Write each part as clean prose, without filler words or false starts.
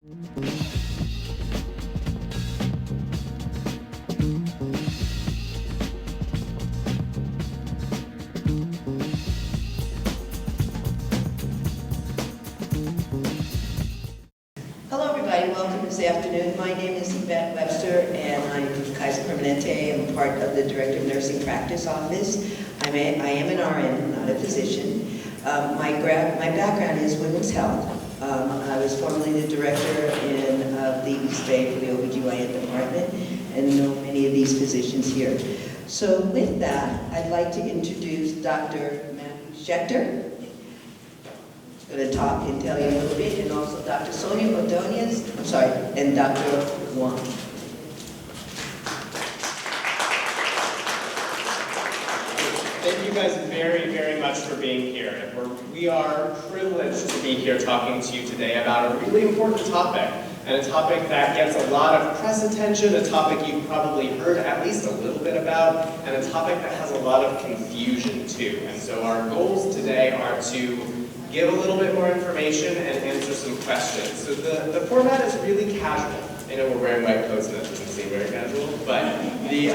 Hello everybody, welcome this afternoon. My name is Annette Webster and I'm Kaiser Permanente. I'm part of the Director of Nursing Practice Office. I am an RN, not a physician. My background is women's health. I was formerly the director of the East Bay for the OBGYN department and know many of these physicians here. So with that, I'd like to introduce Dr. Matthew Schechter. Going to talk and tell you a little bit, and also Dr. Sonia Ordonez, and Dr. Wong. Thank you guys very, very much for being here. We are privileged to be here talking to you today about a really important topic, and a topic that gets a lot of press attention, a topic you've probably heard at least a little bit about, and a topic that has a lot of confusion too. And so our goals today are to give a little bit more information and answer some questions. So the format is really casual. I know we're wearing white coats and that doesn't seem very casual, but the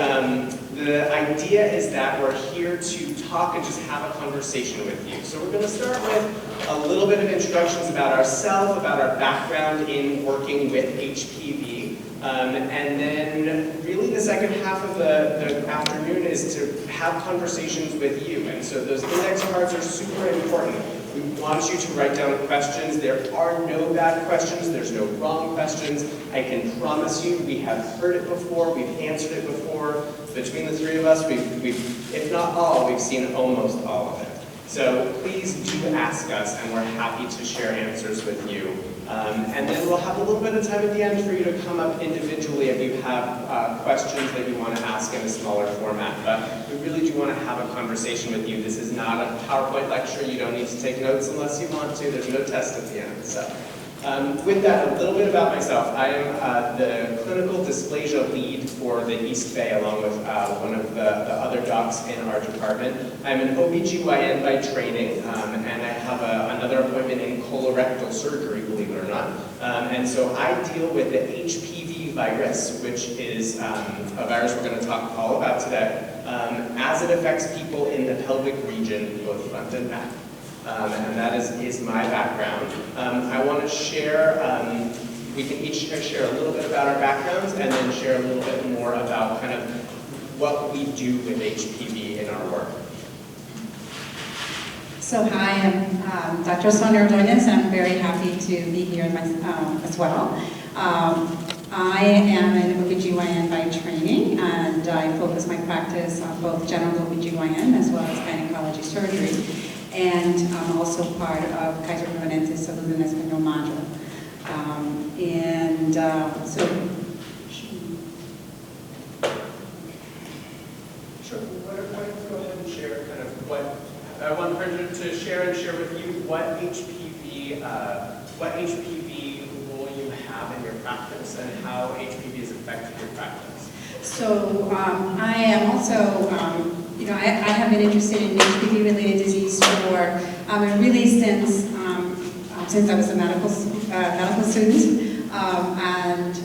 idea is that we're here to talk and just have a conversation with you. So we're going to start with a little bit of introductions about ourselves, about our background in working with HPV, and then really the second half of the afternoon is to have conversations with you. And so those index cards are super important. We want you to write down questions. There are no bad questions. There's no wrong questions. I can promise you we have heard it before. We've answered it before. Between the three of us, we've if not all, we've seen almost all of it. So please do ask us, and we're happy to share answers with you. And then we'll have a little bit of time at the end for you to come up individually if you have questions that you want to ask in a smaller format. But we really do want to have a conversation with you. This is not a PowerPoint lecture. You don't need to take notes unless you want to. There's no test at the end. So with that, a little bit about myself. I am the clinical dysplasia lead for the East Bay, along with one of the other docs in our department. I'm an OBGYN by training, and I have another appointment in colorectal surgery, believe it or not. And so I deal with the HPV virus, which is a virus we're going to talk all about today, as it affects people in the pelvic region, both front and back. And that is my background. I want to share, we can each share a little bit about our backgrounds and then share a little bit more about kind of what we do with HPV in our work. So hi, I'm Dr. Sonia Ordonez, and I'm very happy to be here as well. I am an OBGYN by training, and I focus my practice on both general OBGYN as well as gynecology surgery. And I'm also part of Kaiser Permanente Salud en Español module. So Sure. Why don't you go ahead and share kind of what I want her to share with you what HPV role you have in your practice and how HPV has affected your practice. So I am also, I have been interested in HPV-related disease for really since I was a medical student, and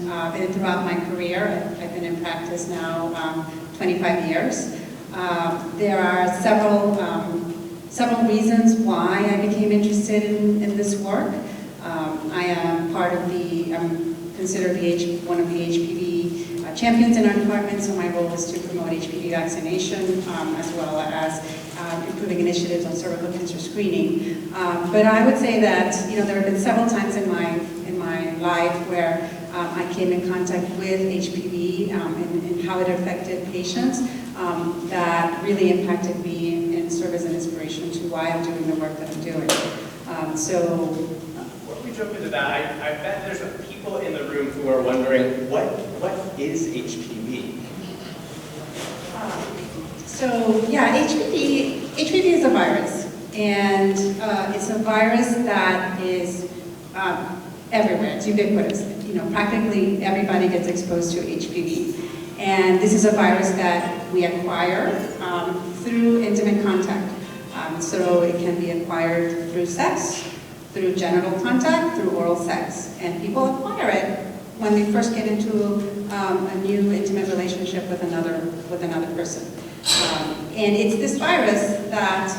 throughout my career. I've been in practice now 25 years. There are several reasons why I became interested in this work. I am part of I'm considered one of the HPV champions in our department, so my role is to promote HPV vaccination as well as improving initiatives on cervical cancer screening. But I would say that there have been several times in my life where I came in contact with HPV and how it affected patients that really impacted me and served as an inspiration to why I'm doing the work that I'm doing. Before we jump into that, I bet there's people in the room who are wondering what is HPV? HPV is a virus, and it's a virus that is everywhere. It's ubiquitous. Practically everybody gets exposed to HPV, and this is a virus that we acquire through intimate contact. So it can be acquired through sex, through genital contact, through oral sex. And people acquire it when they first get into a new intimate relationship with another person. And it's this virus that,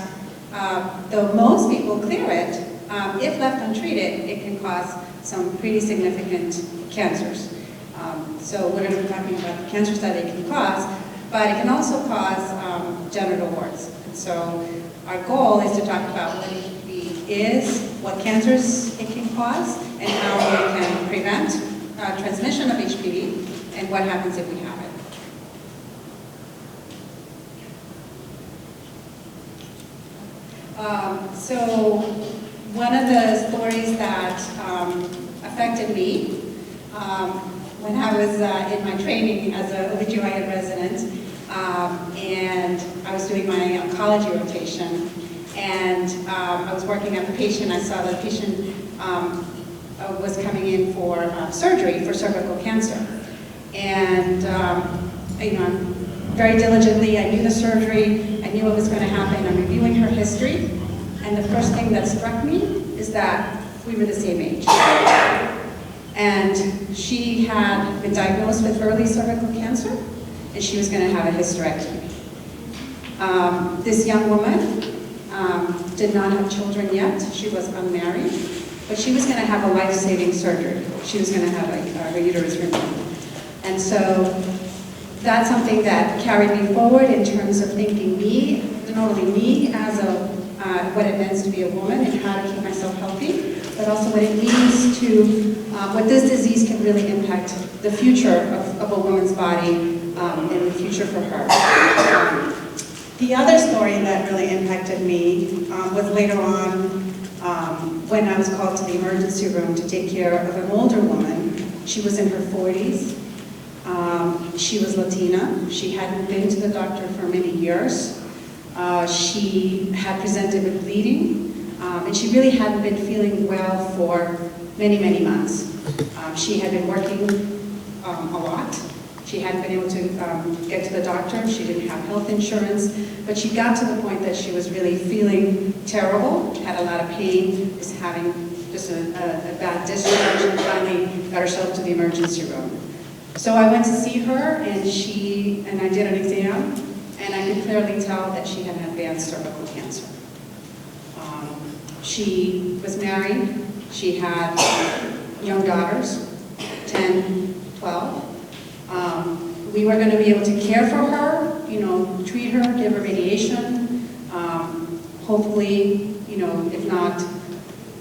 though most people clear it, if left untreated, it can cause some pretty significant cancers. So we're going to be talking about the cancers that it can cause, but it can also cause genital warts. And so our goal is to talk about what HPV is, what cancers it can cause, and how we can prevent transmission of HPV, and what happens if we have it. So one of the stories that affected me when I was in my training as an OBGYN resident, and I was doing my oncology rotation, and I was working at the patient. I saw the patient was coming in for surgery for cervical cancer. And very diligently, I knew the surgery, I knew what was going to happen. I'm reviewing her history, and the first thing that struck me is that we were the same age. And she had been diagnosed with early cervical cancer, and she was going to have a hysterectomy. This young woman did not have children yet. She was unmarried, but she was going to have a life-saving surgery. She was going to have her uterus removed. And so that's something that carried me forward in terms of thinking not only me as what it means to be a woman and how to keep myself healthy, but also what it means to, what this disease can really impact the future of a woman's body and the future for her. The other story that really impacted me was later on when I was called to the emergency room to take care of an older woman. She was in her 40s. She was Latina. She hadn't been to the doctor for many years. She had presented with bleeding, and she really hadn't been feeling well for many, many months. She had been working a lot. She hadn't been able to get to the doctor. She didn't have health insurance, but she got to the point that she was really feeling terrible, had a lot of pain, was having just a bad discharge, and finally got herself to the emergency room. So I went to see her, and I did an exam, and I could clearly tell that she had advanced cervical cancer. She was married. She had young daughters, 10, 12. We were going to be able to care for her, treat her, give her radiation. Hopefully, if not,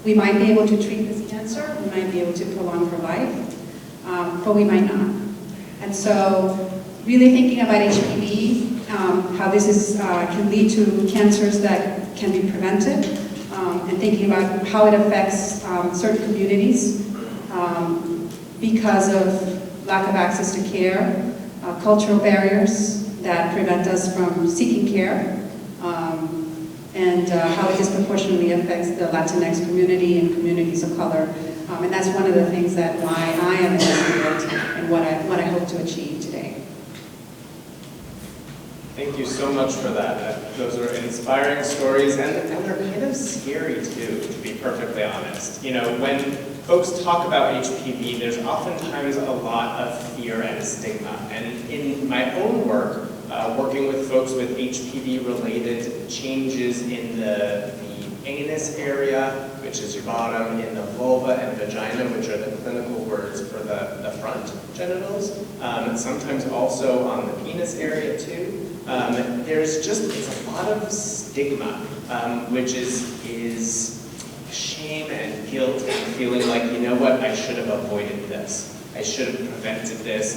we might be able to treat this cancer. We might be able to prolong her life, but we might not. And so, really thinking about HPV, how this can lead to cancers that can be prevented, and thinking about how it affects certain communities because of lack of access to care, cultural barriers that prevent us from seeking care, and how it disproportionately affects the Latinx community and communities of color. And that's one of the things that why I am in this field and what I hope to achieve today. Thank you so much for that. Those are inspiring stories, and they're kind of scary too, to be perfectly honest. When folks talk about HPV, there's oftentimes a lot of fear and stigma. And in my own work, working with folks with HPV-related changes in the anus area, which is your bottom, in the vulva and vagina, which are the clinical words for the front genitals, sometimes also on the penis area too. It's a lot of stigma, which is shame and guilt and feeling like, I should have avoided this. I should have prevented this.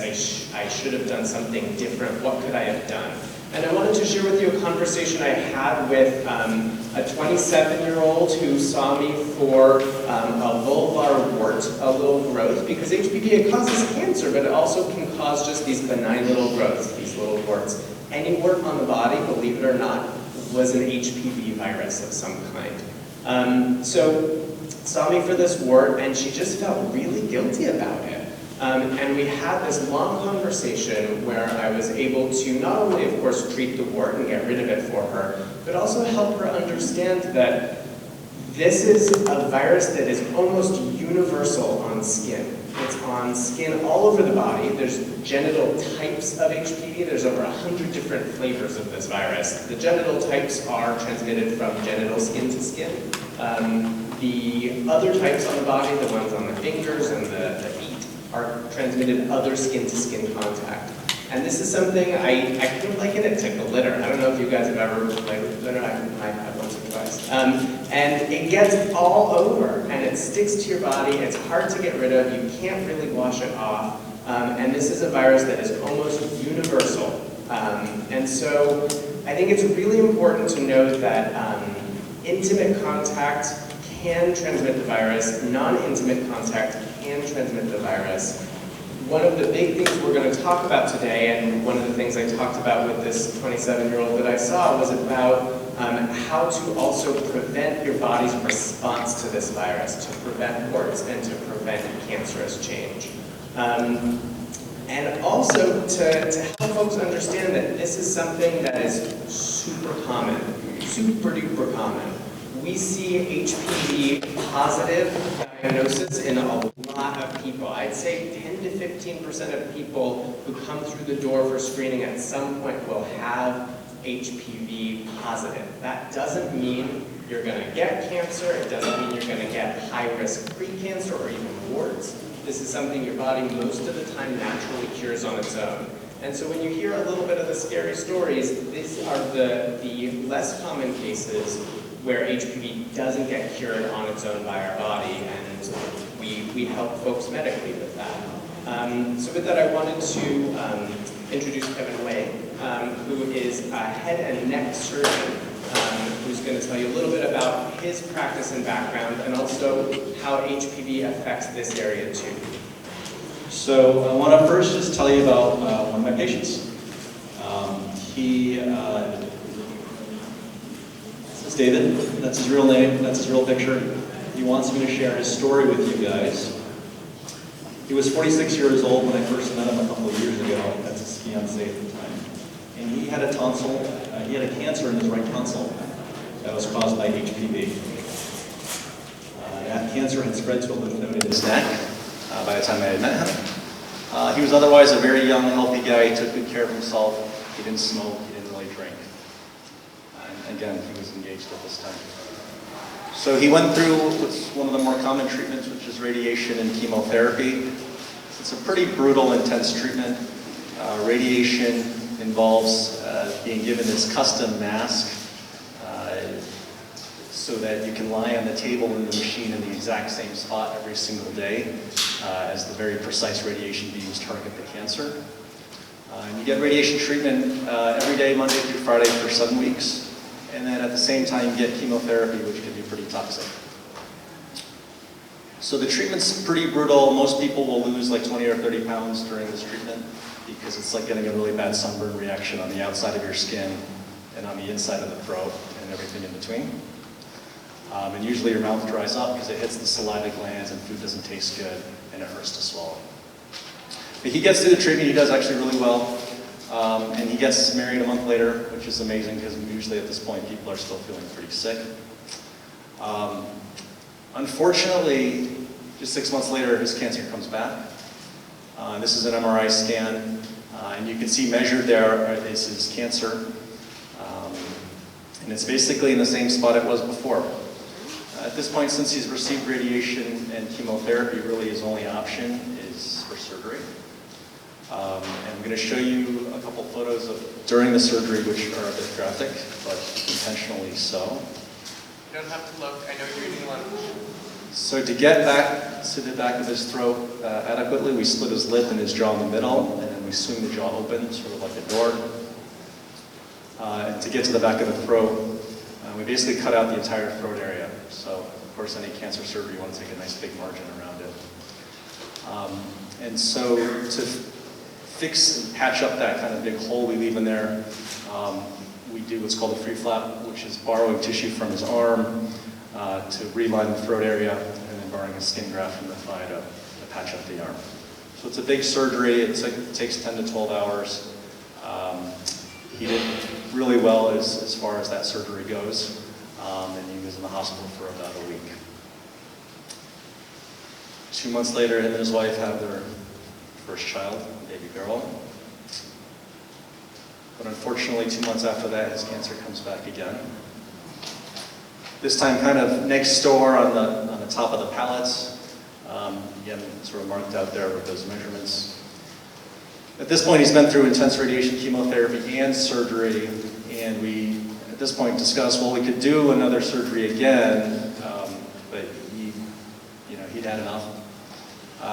I should have done something different. What could I have done? And I wanted to share with you a conversation I had with a 27-year-old who saw me for a vulvar wart, a little growth, because HPV, it causes cancer, but it also can cause just these benign little growths, these little warts. Any wart on the body, believe it or not, was an HPV virus of some kind. So saw me for this wart, and she just felt really guilty about it. And we had this long conversation where I was able to not only, of course, treat the wart and get rid of it for her, but also help her understand that This is a virus that is almost universal on skin. It's on skin all over the body. There's genital types of HPV. There's over 100 different flavors of this virus. The genital types are transmitted from genital skin to skin. The other types on the body, the ones on the fingers and the feet, are transmitted other skin-to-skin contact. And this is something, I kind of liken it to glitter. I don't know if you guys have ever played with glitter. I have once or twice. And it gets all over, and it sticks to your body. It's hard to get rid of. You can't really wash it off. And this is a virus that is almost universal. And so I think it's really important to note that intimate contact can transmit the virus. Non-intimate contact can transmit the virus. One of the big things we're going to talk about today, and one of the things I talked about with this 27-year-old that I saw, was about how to also prevent your body's response to this virus, to prevent warts and to prevent cancerous change. And also to help folks understand that this is something that is super common, super duper common. We see HPV positive diagnosis in a lot of people. I'd say 10 to 15% of people who come through the door for screening at some point will have HPV positive. That doesn't mean you're going to get cancer. It doesn't mean you're going to get high-risk pre-cancer or even warts. This is something your body most of the time naturally cures on its own. And so when you hear a little bit of the scary stories, these are the less common cases where HPV doesn't get cured on its own by our body, and we help folks medically with that. So with that, I wanted to introduce Kevin Way, who is a head and neck surgeon, who's going to tell you a little bit about his practice and background, and also how HPV affects this area too. So I want to first just tell you about one of my patients. This is David. That's his real name. That's his real picture. He wants me to share his story with you guys. He was 46 years old when I first met him a couple of years ago. That's his fiancée at the time. And he had a tonsil. He had a cancer in his right tonsil that was caused by HPV. That cancer had spread to a lymph node in his neck by the time I had met him. He was otherwise a very young, healthy guy. He took good care of himself. He didn't smoke. He didn't really drink. And again, he was engaged at this time. So he went through what's one of the more common treatments, which is radiation and chemotherapy. It's a pretty brutal, intense treatment. Radiation involves being given this custom mask so that you can lie on the table in the machine in the exact same spot every single day as the very precise radiation beams target the cancer. And you get radiation treatment every day, Monday through Friday for 7 weeks. And then at the same time, you get chemotherapy, which can be pretty toxic. So the treatment's pretty brutal. Most people will lose like 20 or 30 pounds during this treatment because it's like getting a really bad sunburn reaction on the outside of your skin and on the inside of the throat and everything in between. And usually your mouth dries up because it hits the saliva glands and food doesn't taste good and it hurts to swallow. But he gets through the treatment. He does actually really well. And he gets married a month later, which is amazing because usually at this point people are still feeling pretty sick. Unfortunately, just 6 months later, his cancer comes back. This is an MRI scan, and you can see measured there is his cancer. And it's basically in the same spot it was before. At this point, since he's received radiation and chemotherapy, really his only option is for surgery. And I'm going to show you a couple photos of during the surgery, which are a bit graphic, but intentionally so. You don't have to look. I know you're eating lunch. So to get back to the back of his throat adequately, we split his lip and his jaw in the middle, and then we swing the jaw open, sort of like a door. And to get to the back of the throat, we basically cut out the entire throat area. So, of course, any cancer surgery, you want to take a nice big margin around it. And so to fix and patch up that kind of big hole we leave in there, we do what's called a free flap, which is borrowing tissue from his arm to reline the throat area, and then borrowing a skin graft from the thigh to patch up the arm. So it's a big surgery. It takes 10 to 12 hours. He did really well as far as that surgery goes, and he was in the hospital for about a week. 2 months later, him and his wife have their first child, a baby girl. But unfortunately, 2 months after that, his cancer comes back again. This time kind of next door on the top of the pallets. Again, sort of marked out there with those measurements. At this point, he's been through intense radiation chemotherapy and surgery, and we, at this point, discussed, well, we could do another surgery again, but he'd had enough.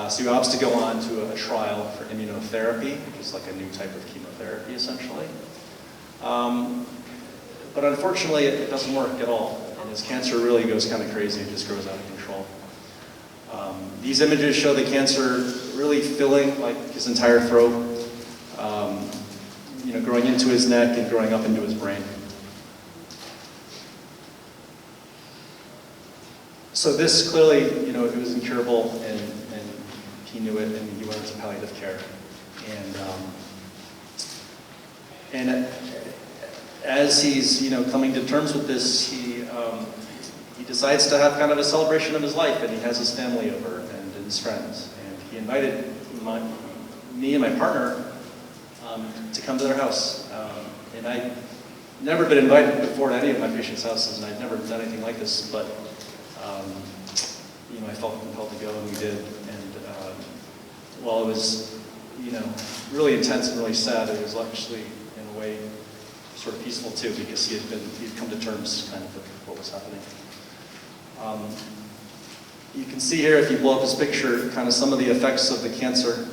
So he opts to go on to a trial for immunotherapy, which is like a new type of chemotherapy, essentially. But unfortunately, it doesn't work at all, and his cancer really goes kind of crazy. It just grows out of control. These images show the cancer really filling like his entire throat, growing into his neck and growing up into his brain. So this clearly, it was incurable, and he knew it, and he went into palliative care. And as he's coming to terms with this, he decides to have kind of a celebration of his life, and he has his family over and his friends, and he invited me and my partner to come to their house. And I'd never been invited before to any of my patients' houses, and I'd never done anything like this, but I felt compelled to go, and we did. And while it was really intense and really sad, it was actually in a way sort of peaceful too, because he'd come to terms kind of with what was happening. You can see here, if you blow up his picture, kind of some of the effects of the cancer.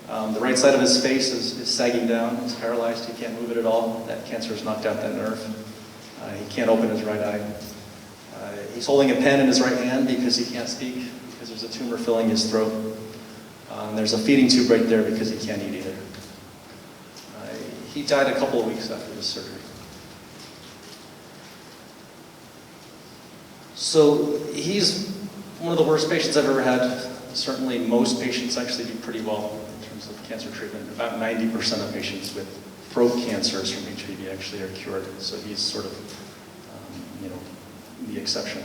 The right side of his face is sagging down. He's paralyzed. He can't move it at all. That cancer has knocked out that nerve. He can't open his right eye. He's holding a pen in his right hand because he can't speak, because there's a tumor filling his throat. There's a feeding tube right there because he can't eat either. He died a couple of weeks after this surgery. So he's one of the worst patients I've ever had. Certainly most patients actually do pretty well in terms of cancer treatment. About 90% of patients with throat cancers from HPV actually are cured. So he's sort of, the exception.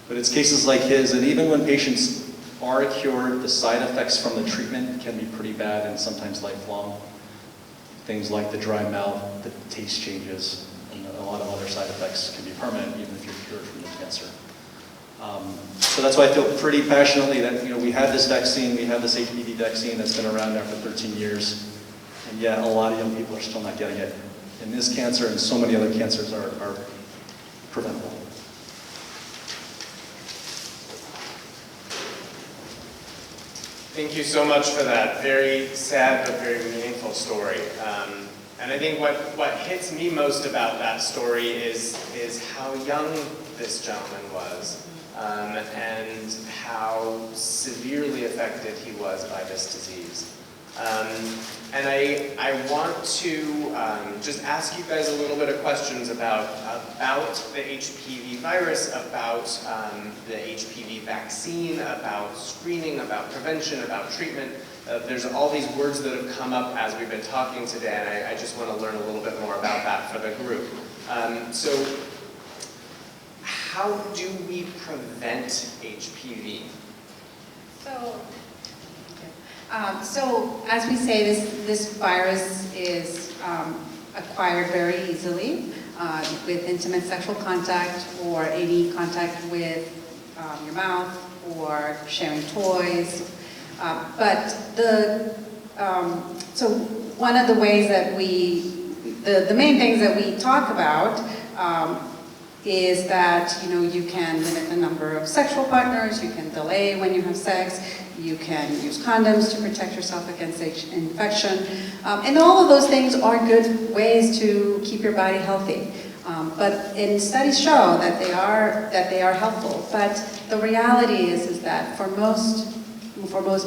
But it's cases like his, and even when patients are cured, the side effects from the treatment can be pretty bad and sometimes lifelong. Things like the dry mouth, the taste changes, and a lot of other side effects can be permanent even if you're cured from the cancer. So that's why I feel pretty passionately that we have this vaccine, we have this HPV vaccine that's been around now for 13 years, and yet a lot of young people are still not getting it. And this cancer and so many other cancers are preventable. Thank you so much for that very sad but very meaningful story. And I think what hits me most about that story is how young this gentleman was, and how severely affected he was by this disease. And I want to just ask you guys a little bit of questions about the HPV virus, about the HPV vaccine, about screening, about prevention, about treatment. There's all these words that have come up as we've been talking today, and I just want to learn a little bit more about that for the group. So how do we prevent HPV? So as we say, this virus is acquired very easily with intimate sexual contact or any contact with your mouth or sharing toys. So one of the ways that the main things that we talk about is that you can limit the number of sexual partners, you can delay when you have sex, you can use condoms to protect yourself against infection, and all of those things are good ways to keep your body healthy. And studies show that they are helpful. But the reality is that for most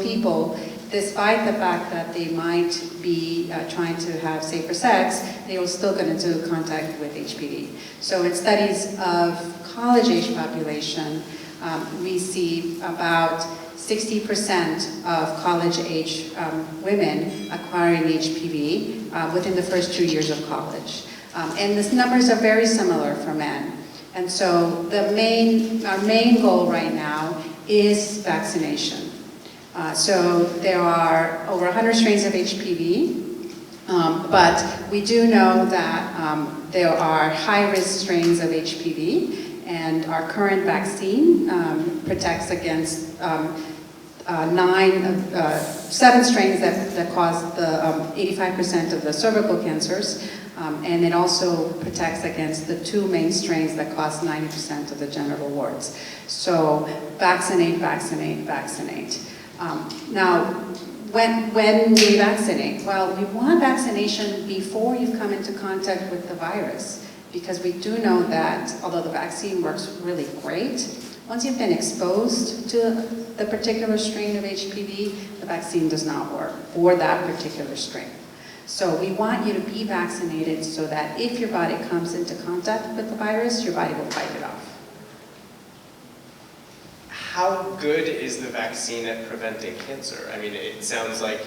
people, despite the fact that they might be trying to have safer sex, they will still get into contact with HPV. So in studies of college-age population, we see about 60% of college-age women acquiring HPV within the first 2 years of college. And the numbers are very similar for men. And so our main goal right now is vaccination. So there are over 100 strains of HPV, but we do know that there are high-risk strains of HPV, and our current vaccine protects against 7 strains that cause the 85% of the cervical cancers, and it also protects against the 2 main strains that cause 90% of the genital warts. So vaccinate, vaccinate, vaccinate. Now, when we vaccinate, well, we want vaccination before you've come into contact with the virus, because we do know that although the vaccine works really great, once you've been exposed to the particular strain of HPV, the vaccine does not work for that particular strain. So we want you to be vaccinated so that if your body comes into contact with the virus, your body will fight it off. How good is the vaccine at preventing cancer? I mean, it sounds like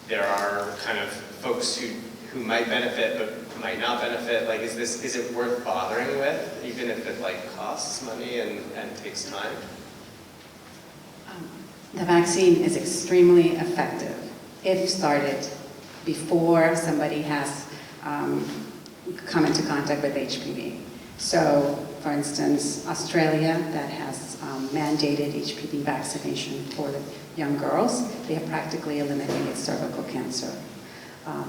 there are kind of folks who might benefit but might not benefit. Like, is it worth bothering with, even if it like costs money and takes time? The vaccine is extremely effective if started before somebody has come into contact with HPV. So, for instance, Australia, that has mandated HPV vaccination for the young girls, they have practically eliminated cervical cancer.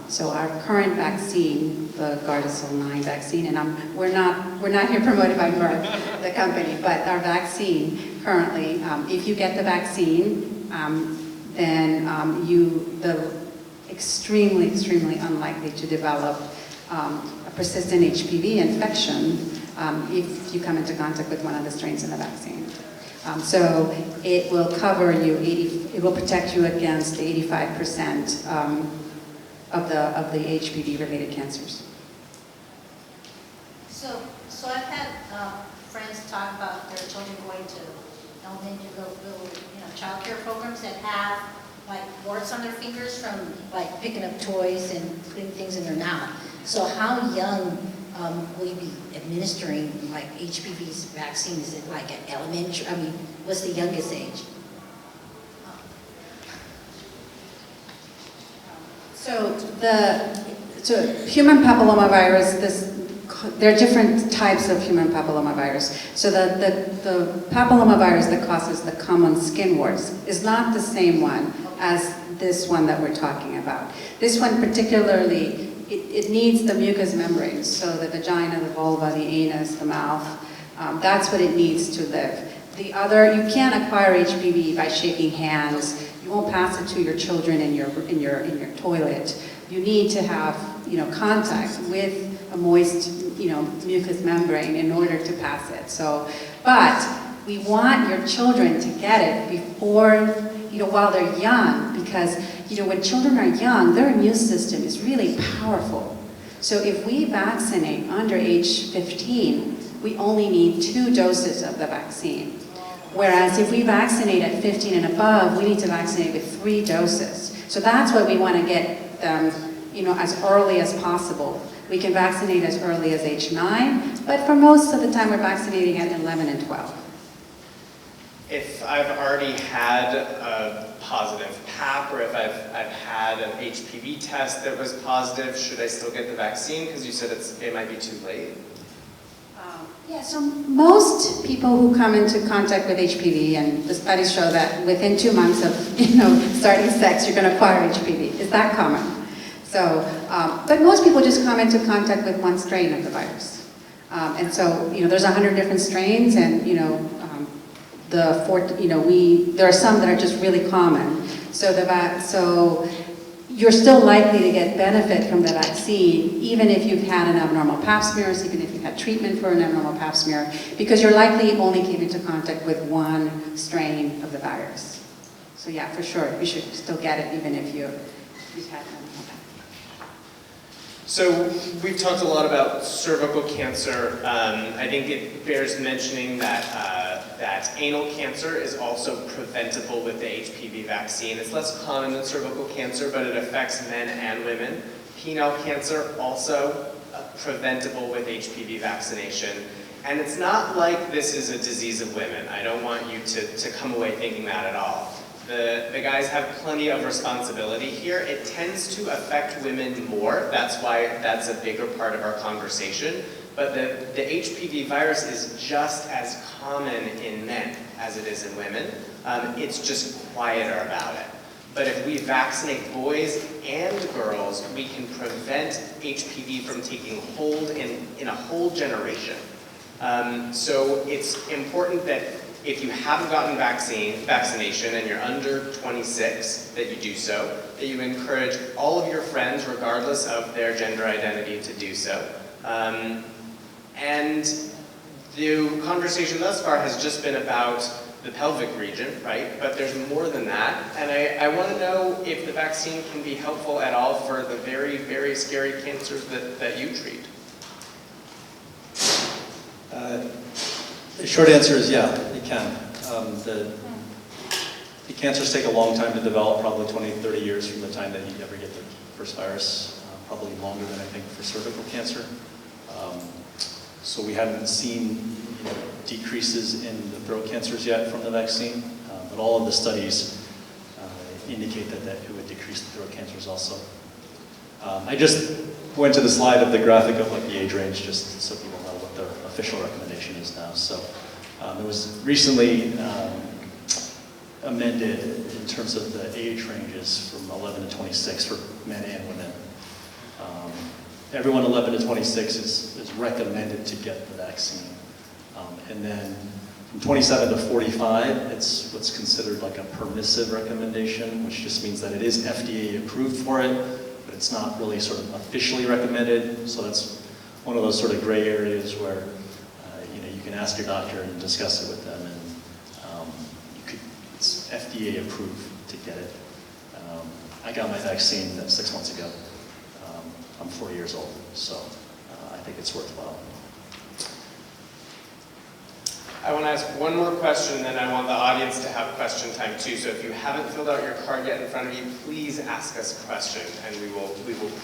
So our current vaccine, the Gardasil 9 vaccine, and we're not here promoted by Merck, the company, but our vaccine currently, if you get the vaccine, then they're extremely, extremely unlikely to develop a persistent HPV infection if you come into contact with one of the strains in the vaccine. So it will cover you, it will protect you against 85% of the HPV-related cancers. So I've had friends talk about their children going to elementary, little child care programs that have like warts on their fingers from like picking up toys and putting things in their mouth. So how young will you be administering like HPV's vaccine? Is it like at elementary? I mean, what's the youngest age? So human papillomavirus, there are different types of human papillomavirus. So the papillomavirus that causes the common skin warts is not the same one as this one that we're talking about. This one particularly, it needs the mucous membranes, so the vagina, the vulva, the anus, the mouth, that's what it needs to live. The other, you can't acquire HPV by shaking hands. You won't pass it to your children in your toilet. You need to have contact with a moist mucous membrane in order to pass it. So, but we want your children to get it before while they're young, because when children are young, their immune system is really powerful. So if we vaccinate under age 15, we only need 2 doses of the vaccine. Whereas if we vaccinate at 15 and above, we need to vaccinate with 3 doses. So that's why we want to get them, as early as possible. We can vaccinate as early as age 9, but for most of the time we're vaccinating at 11 and 12. If I've already had a positive PAP, or if I've had an HPV test that was positive, should I still get the vaccine? Because you said it might be too late. Yeah, so most people who come into contact with HPV, and the studies show that within 2 months of starting sex, you're going to acquire HPV. Is that common? So, but most people just come into contact with 1 strain of the virus. And so, there's 100 different strains, and there are some that are just really common. So you're still likely to get benefit from the vaccine, even if you've had an abnormal pap smear, even if you've had treatment for an abnormal pap smear, because you're likely only came into contact with 1 strain of the virus. So yeah, for sure, you should still get it even if you've had an abnormal pap. So we've talked a lot about cervical cancer. I think it bears mentioning that anal cancer is also preventable with the HPV vaccine. It's less common than cervical cancer, but it affects men and women. Penile cancer also preventable with HPV vaccination. And it's not like this is a disease of women. I don't want you to come away thinking that at all. The guys have plenty of responsibility here. It tends to affect women more. That's why that's a bigger part of our conversation. But the HPV virus is just as common in men as it is in women. It's just quieter about it. But if we vaccinate boys and girls, we can prevent HPV from taking hold in a whole generation. So it's important that if you haven't gotten vaccination and you're under 26, that you do so, that you encourage all of your friends, regardless of their gender identity, to do so. And the conversation thus far has just been about the pelvic region, right? But there's more than that. And I want to know if the vaccine can be helpful at all for the very, very scary cancers that you treat. The short answer is yeah, it can. The cancers take a long time to develop, probably 20, 30 years from the time that you ever get the first virus, probably longer than I think for cervical cancer. So we haven't seen decreases in the throat cancers yet from the vaccine, but all of the studies indicate that it would decrease the throat cancers also. I just went to the slide of the graphic of like the age range, just so people know what the official recommendation is now. So it was recently amended in terms of the age ranges from 11 to 26 for men and women. Everyone 11 to 26 is recommended to get the vaccine. And then from 27 to 45, it's what's considered like a permissive recommendation, which just means that it is FDA approved for it, but it's not really sort of officially recommended. So that's one of those sort of gray areas where you can ask your doctor and discuss it with them, and it's FDA approved to get it. I got my vaccine 6 months ago. I'm 4 years old, so I think it's worthwhile. I want to ask one more question, and then I want the audience to have question time too. So if you haven't filled out your card yet in front of you, please ask us a question, and we will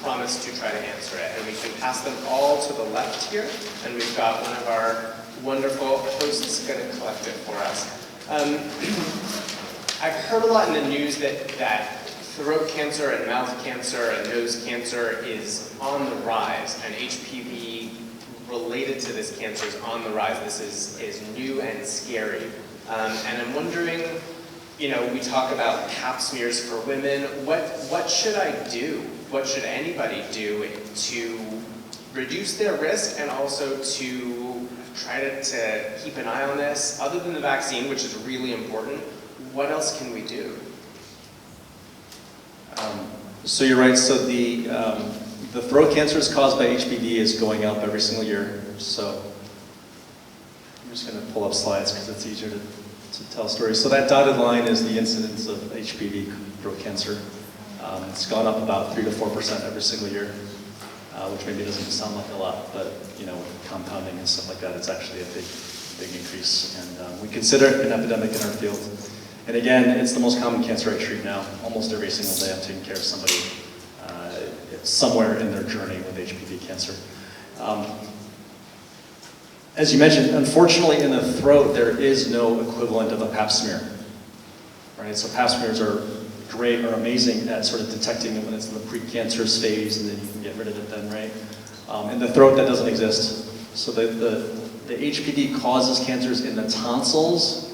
promise to try to answer it. And we can pass them all to the left here, and we've got one of our wonderful hosts going to collect it for us. I've heard a lot in the news that throat cancer and mouth cancer and nose cancer is on the rise, and HPV related to this cancer is on the rise. This is new and scary. And I'm wondering, we talk about pap smears for women. What should I do? What should anybody do to reduce their risk and also to try to keep an eye on this? Other than the vaccine, which is really important, what else can we do? So you're right. So the throat cancers caused by HPV is going up every single year. So I'm just going to pull up slides because it's easier to tell stories. So that dotted line is the incidence of HPV throat cancer. It's gone up about 3 to 4% every single year, which maybe doesn't sound like a lot, but with compounding and stuff like that, it's actually a big increase. And we consider it an epidemic in our field. And again, it's the most common cancer I treat now. Almost every single day I'm taking care of somebody somewhere in their journey with HPV cancer. As you mentioned, unfortunately in the throat there is no equivalent of a pap smear. Right? So pap smears are great or amazing at sort of detecting it when it's in the precancerous phase, and then you can get rid of it then, right? In the throat that doesn't exist. So the HPV causes cancers in the tonsils,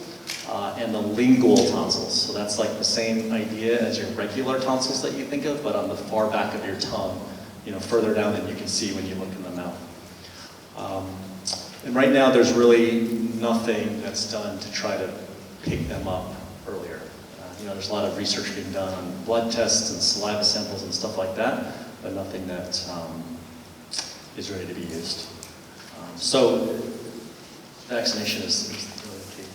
and the lingual tonsils. So that's like the same idea as your regular tonsils that you think of, but on the far back of your tongue, further down than you can see when you look in the mouth. And right now there's really nothing that's done to try to pick them up earlier. There's a lot of research being done on blood tests and saliva samples and stuff like that, but nothing that is ready to be used. So vaccination is really key.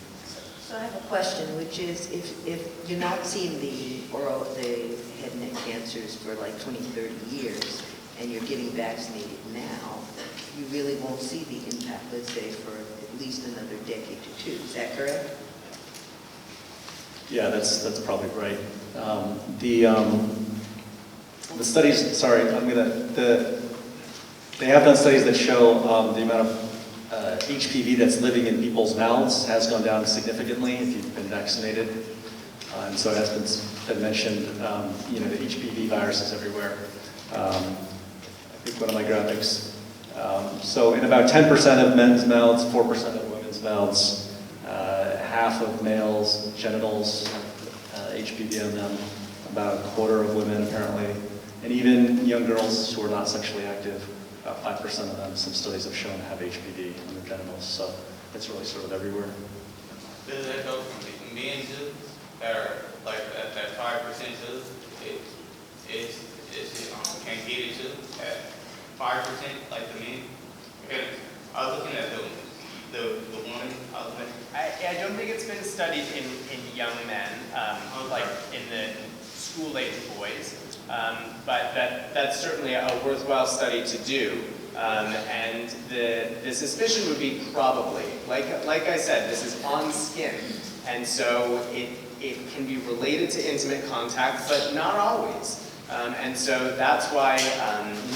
So I have a question, which is if you're not seeing the head and neck cancers for like 20, 30 years, and you're getting vaccinated now, you really won't see the impact, let's say, for at least another decade or two. Is that correct? Yeah, that's probably right. The studies, sorry, they have done studies that show the amount of HPV that's living in people's mouths has gone down significantly if you've been vaccinated. And so it has been mentioned, the HPV virus is everywhere. I think one of my graphics. So in about 10% of men's mouths, 4% of women's mouths, half of males' genitals have HPV on them, about a quarter of women apparently, and even young girls who are not sexually active, about 5% of them, some studies have shown have HPV on their genitals, so it's really sort of everywhere. Does that go from men too, or like that 5% too? Is can't get it too at 5% like the men? Because I was looking at the woman. I don't think it's been studied in young men, like in the school-age boys, but that's certainly a worthwhile study to do. And the suspicion would be probably, like I said, this is on skin, and so it can be related to intimate contact, but not always. And so that's why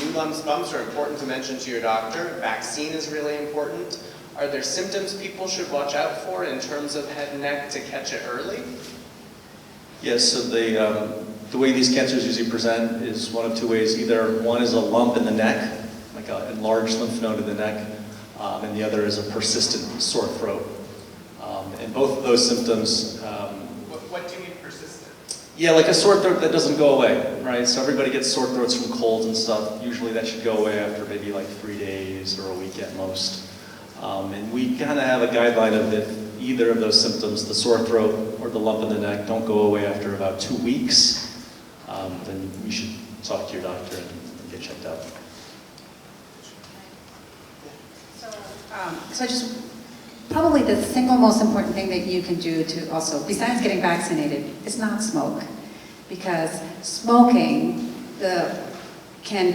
new lumps, bumps are important to mention to your doctor. Vaccine is really important. Are there symptoms people should watch out for in terms of head and neck to catch it early? Yes, so the way these cancers usually present is one of two ways. Either one is a lump in the neck, like an enlarged lymph node in the neck, and the other is a persistent sore throat. And both of those symptoms... What do you mean persistent? Yeah, like a sore throat that doesn't go away, right? So everybody gets sore throats from colds and stuff. Usually that should go away after maybe like 3 days or a week at most. And we kind of have a guideline of if either of those symptoms, the sore throat or the lump in the neck, don't go away after about 2 weeks, then you should talk to your doctor and get checked out. So just probably the single most important thing that you can do to also, besides getting vaccinated, is not smoke. Because smoking can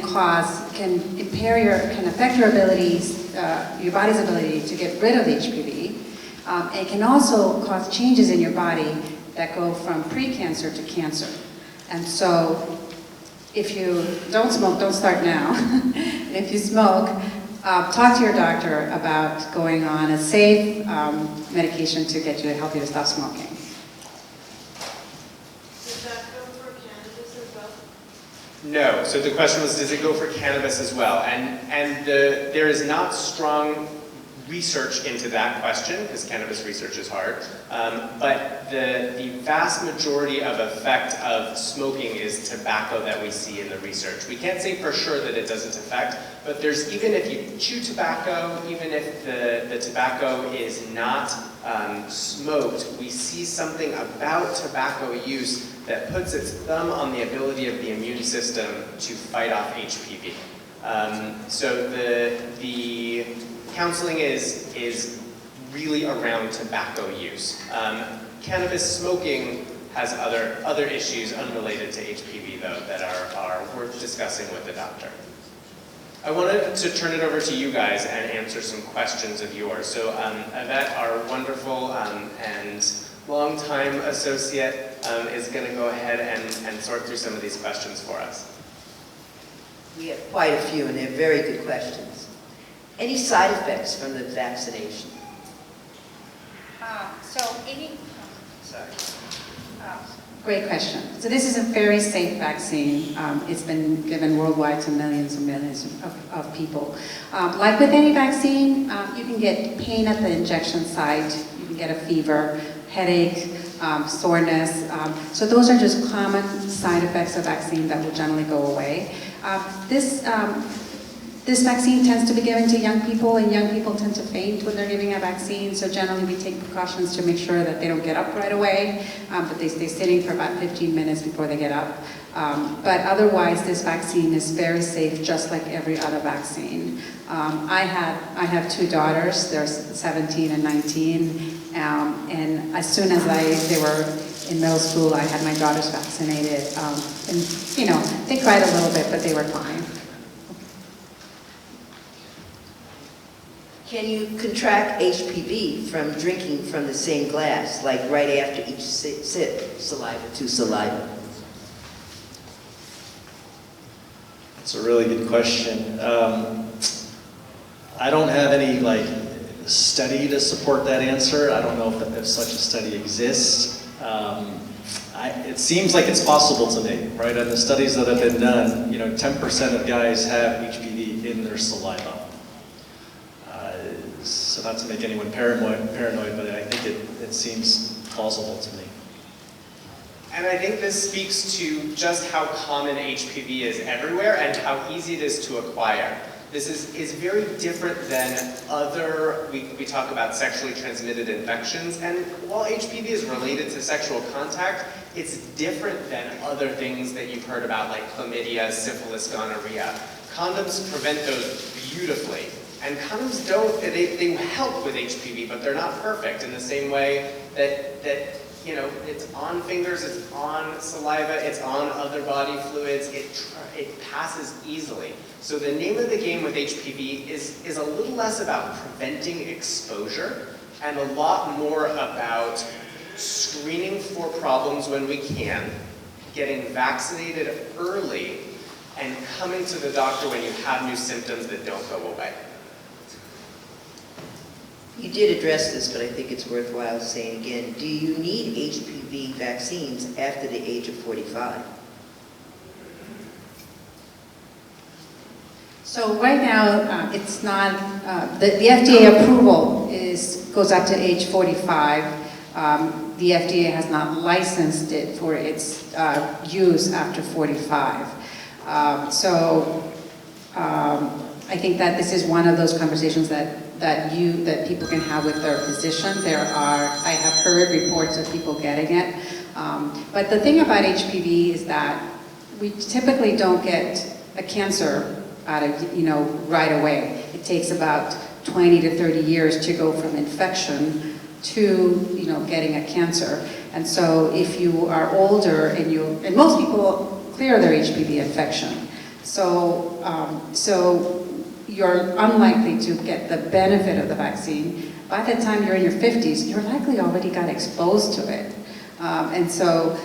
affect your abilities, your body's ability to get rid of HPV. It can also cause changes in your body that go from pre-cancer to cancer. And so if you don't smoke, don't start now. And if you smoke, talk to your doctor about going on a safe medication to get you healthy to stop smoking. Does that go for cannabis as well? No. So the question was, does it go for cannabis as well? And there is not strong research into that question, because cannabis research is hard. But the vast majority of effect of smoking is tobacco that we see in the research. We can't say for sure that it doesn't affect, but there's, even if you chew tobacco, even if the tobacco is not smoked, we see something about tobacco use that puts its thumb on the ability of the immune system to fight off HPV. So the counseling is really around tobacco use. Cannabis smoking has other issues unrelated to HPV, though, that are worth discussing with the doctor. I wanted to turn it over to you guys and answer some questions of yours. So Annette, our wonderful and longtime associate, is going to go ahead and sort through some of these questions for us. We have quite a few, and they're very good questions. Any side effects from the vaccination? Great question. So this is a very safe vaccine. It's been given worldwide to millions and millions of people. Like with any vaccine, you can get pain at the injection site, you can get a fever, headache, soreness. So those are just common side effects of vaccine that will generally go away. This vaccine tends to be given to young people, and young people tend to faint when they're giving a vaccine, so generally we take precautions to make sure that they don't get up right away, but they stay sitting for about 15 minutes before they get up. But otherwise, this vaccine is very safe, just like every other vaccine. I have 2 daughters, they're 17 and 19, and as soon as they were in middle school, I had my daughters vaccinated, and they cried a little bit, but they were fine. Can you contract HPV from drinking from the same glass, like right after each sip, saliva to saliva? That's a really good question. I don't have any study to support that answer. I don't know if such a study exists. It seems like it's possible to me, right? And the studies that have been done, 10% of guys have HPV in their saliva. So not to make anyone paranoid, but I think it seems plausible to me. And I think this speaks to just how common HPV is everywhere and how easy it is to acquire. This is very different than other, we talk about sexually transmitted infections, and while HPV is related to sexual contact, it's different than other things that you've heard about like chlamydia, syphilis, gonorrhea. Condoms prevent those beautifully. And condoms don't, they help with HPV, but they're not perfect in the same way that it's on fingers, it's on saliva, it's on other body fluids, it passes easily. So the name of the game with HPV is a little less about preventing exposure and a lot more about screening for problems when we can, getting vaccinated early, and coming to the doctor when you have new symptoms that don't go away. You did address this, but I think it's worthwhile saying again. Do you need HPV vaccines after the age of 45? So right now, it's not, the FDA approval goes up to age 45. The FDA has not licensed it for its use after 45. I think that this is one of those conversations that people can have with their physician. I have heard reports of people getting it. But the thing about HPV is that we typically don't get a cancer out of, right away. It takes about 20 to 30 years to go from infection to, getting a cancer. And so if you are older and most people clear their HPV infection. So you're unlikely to get the benefit of the vaccine. By the time you're in your 50s, you're likely already got exposed to it. And so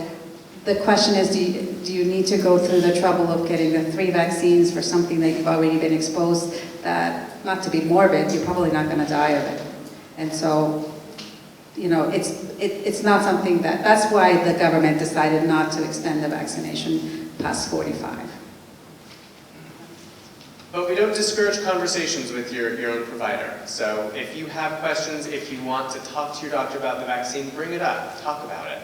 the question is, do you need to go through the trouble of getting the 3 vaccines for something that you've already been exposed that, not to be morbid, you're probably not going to die of it. And so, it's not something that's why the government decided not to extend the vaccination past 45. But we don't discourage conversations with your own provider. So if you have questions, if you want to talk to your doctor about the vaccine, bring it up, talk about it.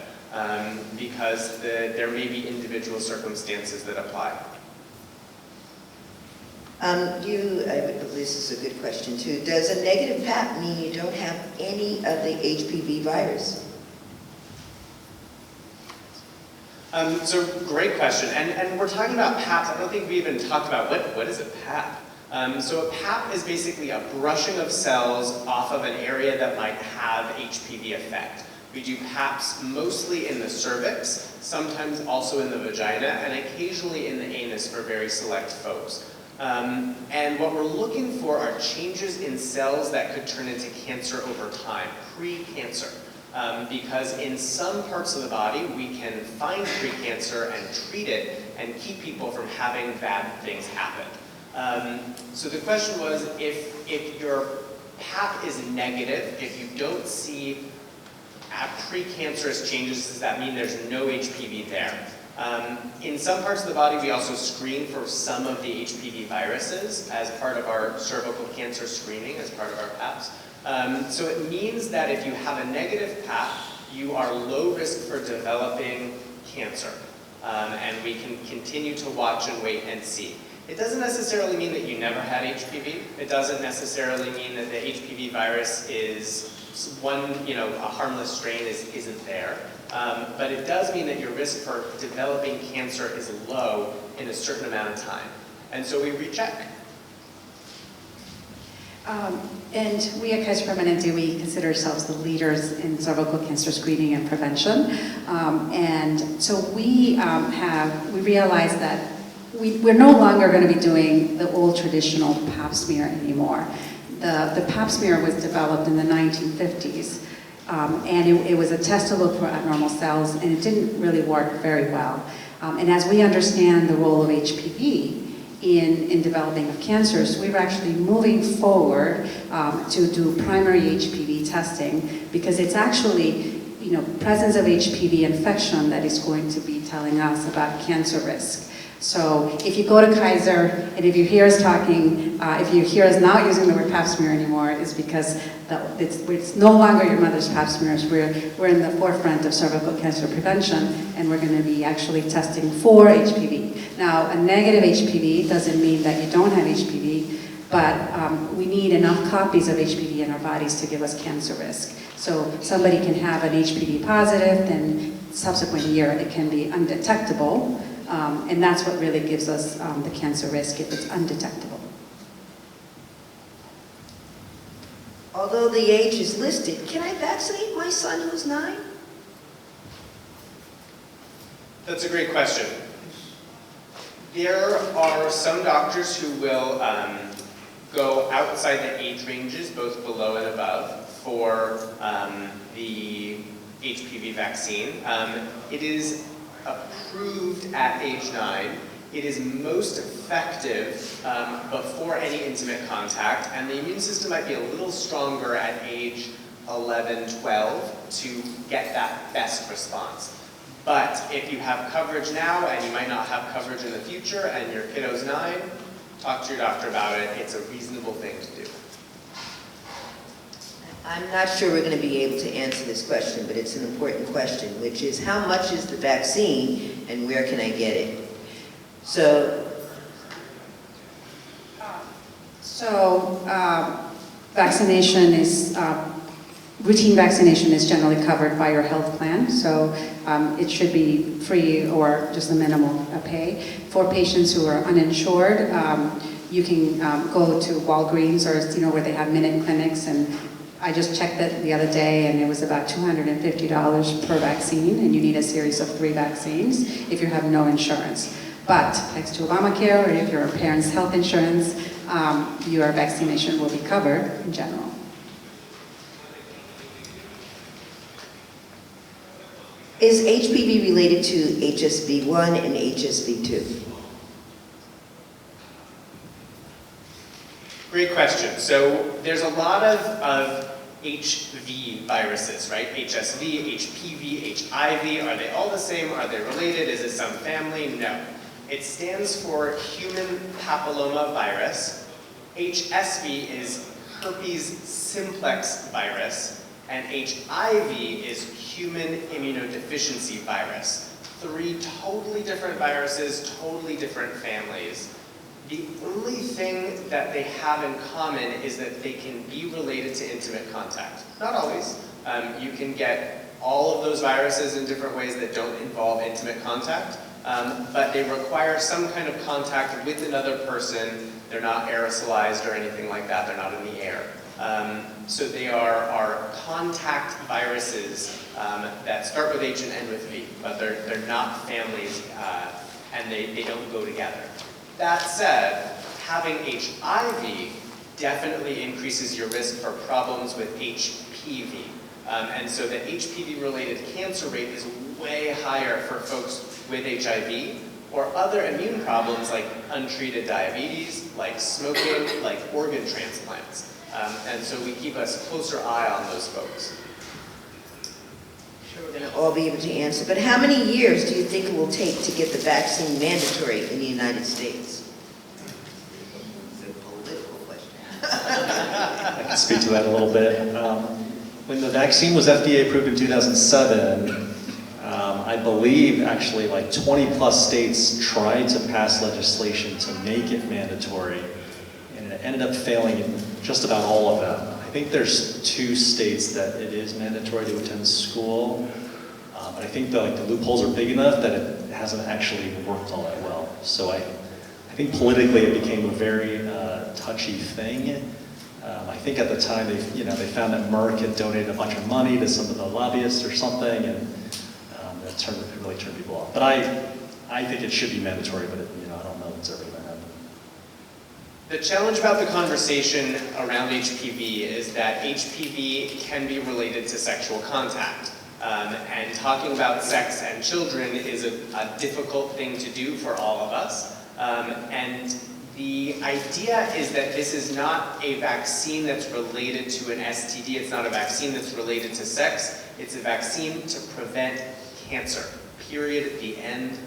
Because there may be individual circumstances that apply. I believe this is a good question too. Does a negative PAP mean you don't have any of the HPV virus? So great question, and we're talking about PAPs. I don't think we even talked about what is a PAP. So a PAP is basically a brushing of cells off of an area that might have HPV effect. We do PAPs mostly in the cervix, sometimes also in the vagina, and occasionally in the anus for very select folks. And what we're looking for are changes in cells that could turn into cancer over time, pre-cancer. Because in some parts of the body, we can find pre-cancer and treat it and keep people from having bad things happen. So the question was, if your PAP is negative, if you don't see precancerous changes, does that mean there's no HPV there? In some parts of the body, we also screen for some of the HPV viruses as part of our cervical cancer screening, as part of our PAPs. So it means that if you have a negative PAP, you are low risk for developing cancer. And we can continue to watch and wait and see. It doesn't necessarily mean that you never had HPV. It doesn't necessarily mean that the HPV virus is a harmless strain isn't there. But it does mean that your risk for developing cancer is low in a certain amount of time. And so we recheck. And we at Kaiser Permanente, we consider ourselves the leaders in cervical cancer screening and prevention. And so we realized that we're no longer going to be doing the old traditional pap smear anymore. The pap smear was developed in the 1950s, and it was a test to look for abnormal cells, and it didn't really work very well. And as we understand the role of HPV in developing of cancers, we're actually moving forward to do primary HPV testing, because it's actually, presence of HPV infection that is going to be telling us about cancer risk. So if you go to Kaiser, and if you hear us talking, if you hear us not using the word pap smear anymore, it's because it's no longer your mother's pap smears. We're in the forefront of cervical cancer prevention, and we're going to be actually testing for HPV. Now, a negative HPV doesn't mean that you don't have HPV, but we need enough copies of HPV in our bodies to give us cancer risk. So somebody can have an HPV positive, then subsequent year it can be undetectable. And that's what really gives us the cancer risk if it's undetectable. Although the age is listed, can I vaccinate my son who's 9? That's a great question. There are some doctors who will go outside the age ranges, both below and above, for the HPV vaccine. It is approved at age 9. It is most effective before any intimate contact, and the immune system might be a little stronger at age 11, 12 to get that best response. But if you have coverage now and you might not have coverage in the future and your kiddo's 9, talk to your doctor about it. It's a reasonable thing to do. I'm not sure we're going to be able to answer this question, but it's an important question, which is how much is the vaccine and where can I get it? Vaccination is, routine vaccination is generally covered by your health plan, so it should be free or just a minimal pay. For patients who are uninsured, you can go to Walgreens or where they have minute clinics, and I just checked it the other day, and it was about $250 per vaccine, and you need a series of 3 vaccines if you have no insurance. But thanks to Obamacare, or if your parents' health insurance, your vaccination will be covered in general. Is HPV related to HSV1 and HSV2? Great question. So there's a lot of HV viruses, right? HSV, HPV, HIV. Are they all the same? Are they related? Is it some family? No. It stands for human papilloma virus. HSV is herpes simplex virus, and HIV is human immunodeficiency virus. 3 totally different viruses, totally different families. The only thing that they have in common is that they can be related to intimate contact. Not always. You can get all of those viruses in different ways that don't involve intimate contact, but they require some kind of contact with another person. They're not aerosolized or anything like that. They're not in the air. So they are contact viruses that start with H and end with V, but they're not families, and they don't go together. That said, having HIV definitely increases your risk for problems with HPV. And so the HPV-related cancer rate is way higher for folks with HIV or other immune problems like untreated diabetes, like smoking, like organ transplants. And so we keep a closer eye on those folks. Sure, we're going to all be able to answer, but how many years do you think it will take to get the vaccine mandatory in the United States? It's a political question. I can speak to that a little bit. When the vaccine was FDA approved in 2007, I believe actually like 20 plus states tried to pass legislation to make it mandatory, and it ended up failing in just about all of them. I think there's 2 states that it is mandatory to attend school, but I think the loopholes are big enough that it hasn't actually worked all that well. So I think politically it became a very touchy thing. I think at the time they found that Merck had donated a bunch of money to some of the lobbyists or something, and that really turned people off. But I think it should be mandatory, but I don't know if it's ever going to happen. The challenge about the conversation around HPV is that HPV can be related to sexual contact. And talking about sex and children is a difficult thing to do for all of us. And the idea is that this is not a vaccine that's related to an STD. It's not a vaccine that's related to sex. It's a vaccine to prevent cancer. Period. The end.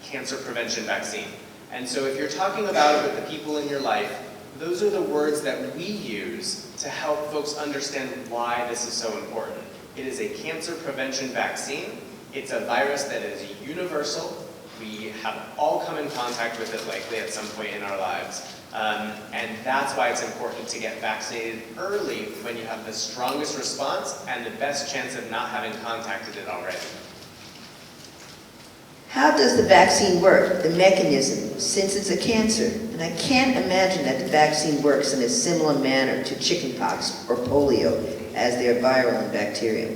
Cancer prevention vaccine. And so if you're talking about it with the people in your life, those are the words that we use to help folks understand why this is so important. It is a cancer prevention vaccine. It's a virus that is universal. We have all come in contact with it likely at some point in our lives. And that's why it's important to get vaccinated early when you have the strongest response and the best chance of not having contacted it already. How does the vaccine work, the mechanism, since it's a cancer? And I can't imagine that the vaccine works in a similar manner to chickenpox or polio as they're viral and bacterial.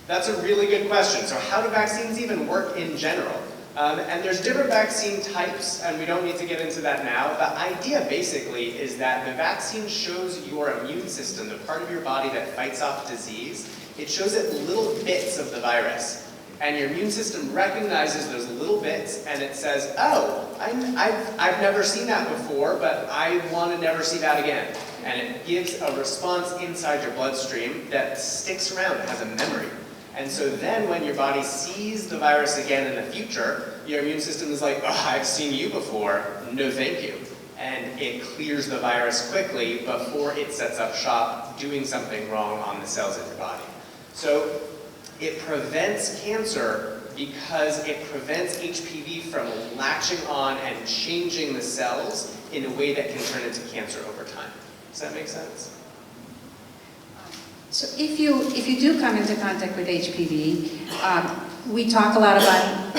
That's a really good question. So how do vaccines even work in general? And there's different vaccine types, and we don't need to get into that now. The idea basically is that the vaccine shows your immune system, the part of your body that fights off disease, it shows it little bits of the virus. And your immune system recognizes those little bits, and it says, oh, I've never seen that before, but I want to never see that again. And it gives a response inside your bloodstream that sticks around, it has a memory. And so then when your body sees the virus again in the future, your immune system is like, oh, I've seen you before, no thank you. And it clears the virus quickly before it sets up shop doing something wrong on the cells in your body. So it prevents cancer because it prevents HPV from latching on and changing the cells in a way that can turn into cancer over time. Does that make sense? So if you do come into contact with HPV, we talk a lot about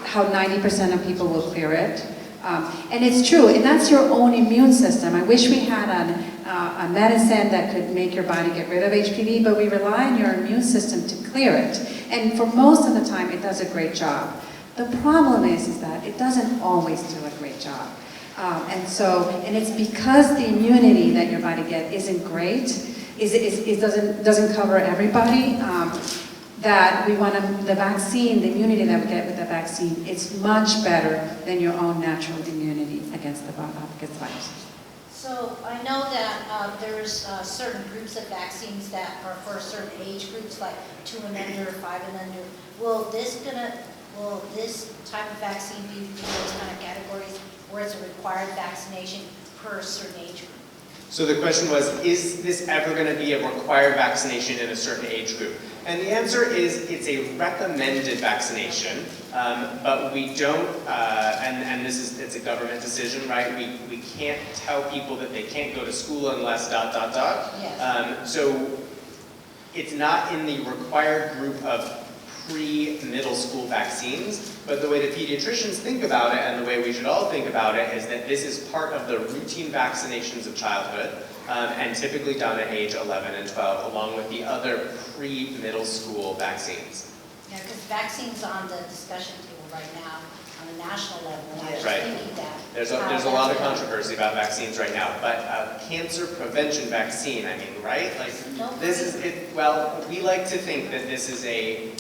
how 90% of people will clear it. And it's true, and that's your own immune system. I wish we had a medicine that could make your body get rid of HPV, but we rely on your immune system to clear it. And for most of the time, it does a great job. The problem is that it doesn't always do a great job. And it's because the immunity that your body gets isn't great, it doesn't cover everybody, that we want the vaccine, the immunity that we get with the vaccine, it's much better than your own natural immunity against the virus. So I know that there's certain groups of vaccines that are for certain age groups, like 2 and under, 5 and under. Will this type of vaccine be for those kind of categories where it's a required vaccination per certain age group? So the question was, is this ever going to be a required vaccination in a certain age group? And the answer is, it's a recommended vaccination, but we don't, and it's a government decision, right? We can't tell people that they can't go to school unless ... Yes. So it's not in the required group of pre-middle school vaccines, but the way the pediatricians think about it, and the way we should all think about it, is that this is part of the routine vaccinations of childhood, and typically done at age 11 and 12, along with the other pre-middle school vaccines. Yeah, because vaccines on the discussion table right now on a national level, and I was Right. thinking that. There's a lot of controversy about vaccines right now, but a cancer prevention vaccine, I mean, right? Like, this is it. Well, we like to think that this is a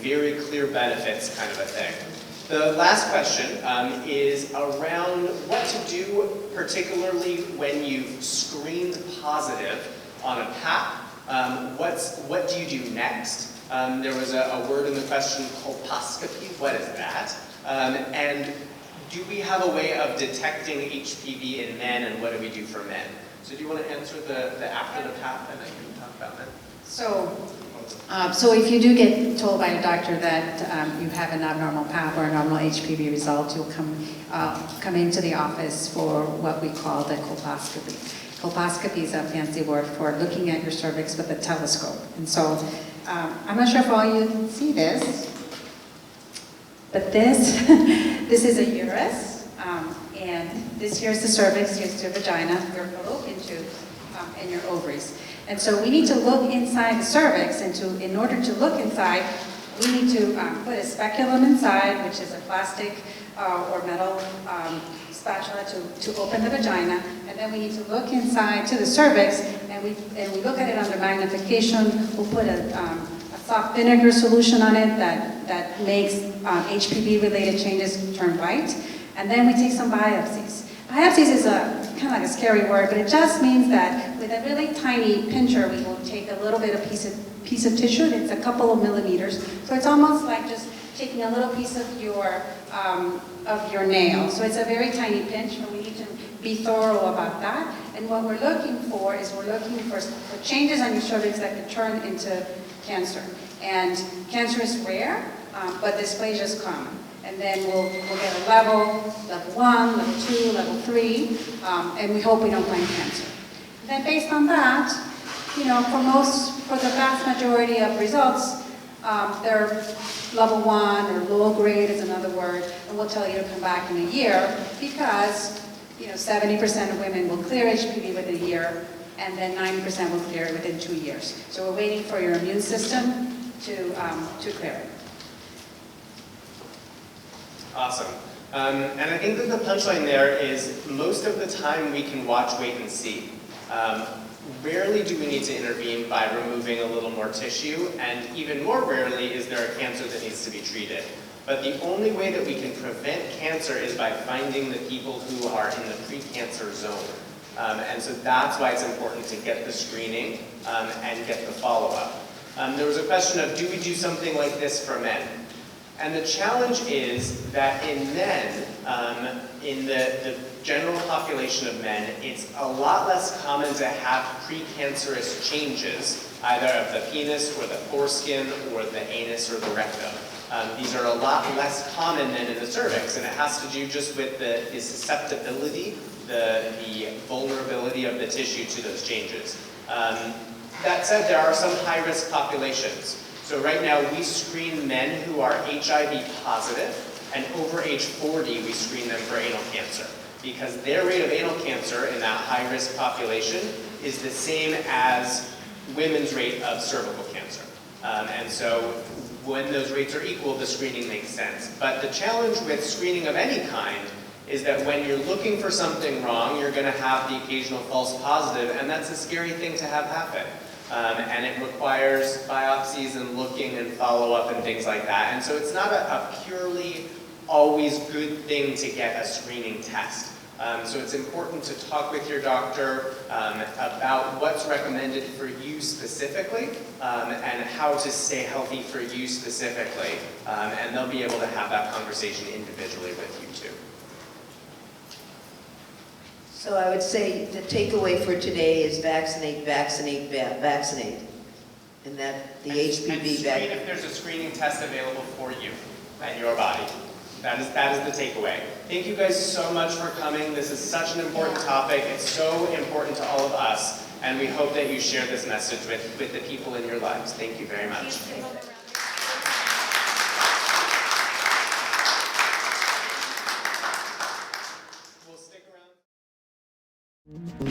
very clear benefits kind of a thing. The last question is around what to do, particularly when you've screened positive on a PAP. What do you do next? There was a word in the question, colposcopy. What is that? And do we have a way of detecting HPV in men, and what do we do for men? So do you want to answer the after the PAP, and then you can talk about men? So if you do get told by a doctor that you have an abnormal PAP or a normal HPV result, you'll come into the office for what we call the colposcopy. Colposcopy is a fancy word for looking at your cervix with a telescope. And so I'm not sure if all you can see this, but this is a uterus, and this here is the cervix, here's your vagina, your fallopian and your ovaries. And so we need to look inside the cervix, and in order to look inside, we need to put a speculum inside, which is a plastic or metal spatula to open the vagina, and then we need to look inside to the cervix, and and we look at it under magnification. We'll put a soft vinegar solution on it that makes HPV-related changes turn white. And then we take some biopsies. Biopsies is kind of like a scary word, but it just means that with a really tiny pincher, we will take a little bit of piece of tissue. It's a couple of millimeters. So it's almost like just taking a little piece of your nail. So it's a very tiny pinch, but we need to be thorough about that. And what we're looking for is for changes on your cervix that could turn into cancer. And cancer is rare, but dysplasia is common. And then we'll get a level 1, level 2, level 3, and we hope we don't find cancer. And then based on that, for the vast majority of results, they're level 1 or low grade is another word, and we'll tell you to come back in a year because 70% of women will clear HPV within a year, and then 90% will clear it within 2 years. So we're waiting for your immune system to clear it. Awesome. And I think that the punchline there is most of the time we can watch, wait, and see. Rarely do we need to intervene by removing a little more tissue, and even more rarely is there a cancer that needs to be treated. But the only way that we can prevent cancer is by finding the people who are in the pre-cancer zone. And so that's why it's important to get the screening and get the follow-up. There was a question of, do we do something like this for men? And the challenge is that in men, in the general population of men, it's a lot less common to have precancerous changes, either of the penis or the foreskin or the anus or the rectum. These are a lot less common than in the cervix, and it has to do just with the susceptibility, the vulnerability of the tissue to those changes. That said, there are some high-risk populations. So right now, we screen men who are HIV positive, and over age 40, we screen them for anal cancer, because their rate of anal cancer in that high-risk population is the same as women's rate of cervical cancer. And so when those rates are equal, the screening makes sense. But the challenge with screening of any kind is that when you're looking for something wrong, you're going to have the occasional false positive, and that's a scary thing to have happen. And it requires biopsies and looking and follow-up and things like that. And so it's not a purely always good thing to get a screening test. So it's important to talk with your doctor about what's recommended for you specifically and how to stay healthy for you specifically. And they'll be able to have that conversation individually with you too. So I would say the takeaway for today is vaccinate, vaccinate, vaccinate. And that the HPV and screen if there's a screening test available for you and your body. That is the takeaway. Thank you guys so much for coming. This is such an important topic. It's so important to all of us. And we hope that you share this message with the people in your lives. Thank you very much. We'll stick around.